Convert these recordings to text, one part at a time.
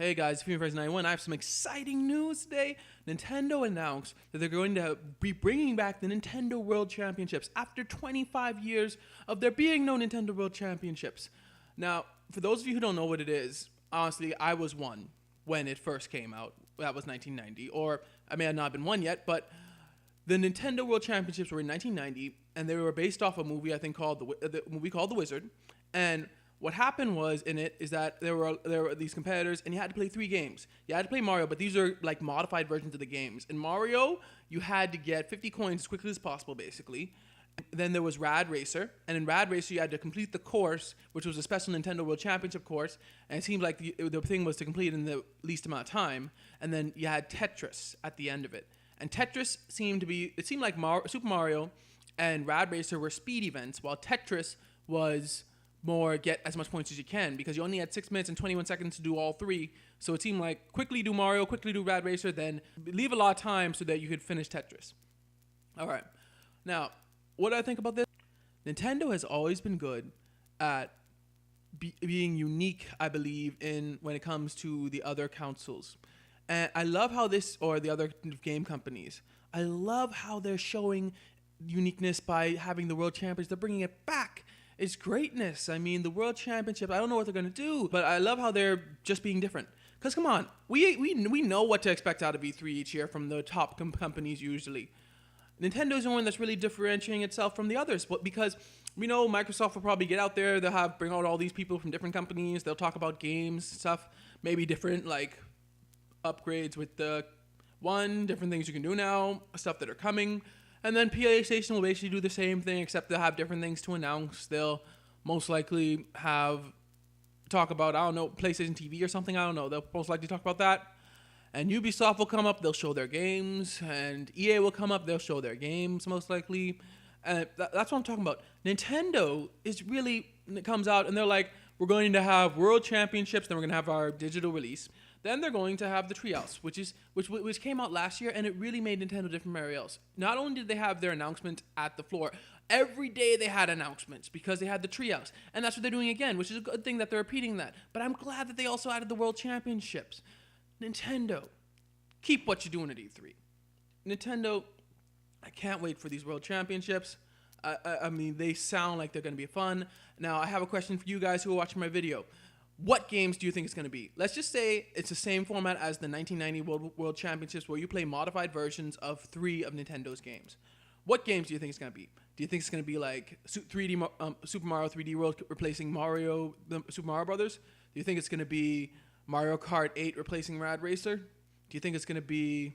Hey guys, Fever91. I have some exciting news today. Nintendo announced that they're going to be bringing back the Nintendo World Championships after 25 years of there being no Nintendo World Championships. Now, for those of you who don't know what it is, honestly, I was one when it first came out. That was 1990, or I may have not been one yet, but the Nintendo World Championships were in 1990, and they were based off a movie I think called the movie called The Wizard, and what happened was in it is that there were these competitors, and you had to play 3 games. You had to play Mario, but these are like modified versions of the games. In Mario, you had to get 50 coins as quickly as possible, basically. Then there was Rad Racer, and in Rad Racer you had to complete the course, which was a special Nintendo World Championship course, and it seemed like the thing was to complete in the least amount of time. And then you had Tetris at the end of it. And Tetris seemed like Super Mario and Rad Racer were speed events, while Tetris was more get as much points as you can, because you only had 6 minutes and 21 seconds to do all 3. So it seemed like quickly do Mario, quickly do Rad Racer, then leave a lot of time so that you could finish Tetris. All right. Now, what do I think about this? Nintendo has always been good at being unique, I believe, in when it comes to the other consoles. And I love how the other game companies, I love how they're showing uniqueness by having the World Champions. They're bringing it back. It's greatness. I mean, the World Championship, I don't know what they're going to do, but I love how they're just being different. Because, come on, we know what to expect out of E3 each year from the top companies usually. Nintendo's the one that's really differentiating itself from the others, but because we know Microsoft will probably get out there, they'll bring out all these people from different companies, they'll talk about games, stuff, maybe different, like, upgrades with the different things you can do now, stuff that are coming. And then PlayStation will basically do the same thing, except they'll have different things to announce. They'll most likely talk about, I don't know, PlayStation TV or something. I don't know. They'll most likely talk about that. And Ubisoft will come up. They'll show their games. And EA will come up. They'll show their games, most likely. And that's what I'm talking about. Nintendo comes out, and they're like, we're going to have World Championships, then we're going to have our digital release. Then they're going to have the Treehouse, which came out last year, and it really made Nintendo different from everybody else. Not only did they have their announcement at the floor, every day they had announcements because they had the Treehouse. And that's what they're doing again, which is a good thing that they're repeating that. But I'm glad that they also added the World Championships. Nintendo, keep what you're doing at E3. Nintendo, I can't wait for these World Championships. I mean, they sound like they're going to be fun. Now, I have a question for you guys who are watching my video. What games do you think it's going to be? Let's just say it's the same format as the 1990 World Championships, where you play modified versions of 3 of Nintendo's games. What games do you think it's going to be? Do you think it's going to be like Super Mario 3D World replacing Super Mario Brothers? Do you think it's going to be Mario Kart 8 replacing Rad Racer? Do you think it's going to be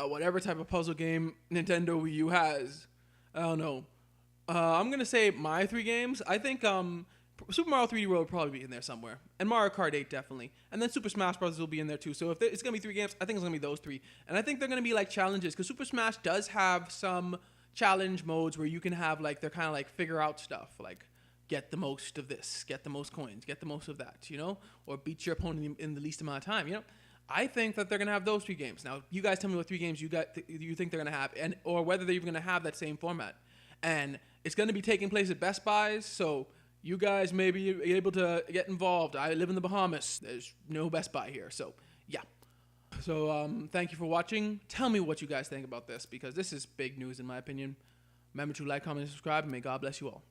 whatever type of puzzle game Nintendo Wii U has? I don't know. I'm going to say my 3 games. I think Super Mario 3D World will probably be in there somewhere. And Mario Kart 8 definitely. And then Super Smash Bros. Will be in there too. So if it's going to be 3 games, I think it's going to be those 3. And I think they're going to be like challenges, because Super Smash does have some challenge modes where you can have like, they're kind of like figure out stuff. Like get the most of this, get the most coins, get the most of that, you know? Or beat your opponent in the least amount of time, you know? I think that they're going to have those 3 games. Now, you guys tell me what 3 games you think they're going to have, or whether they're even going to have that same format. And it's going to be taking place at Best Buys, so you guys may be able to get involved. I live in the Bahamas. There's no Best Buy here, so yeah. So thank you for watching. Tell me what you guys think about this, because this is big news in my opinion. Remember to like, comment, and subscribe, and may God bless you all.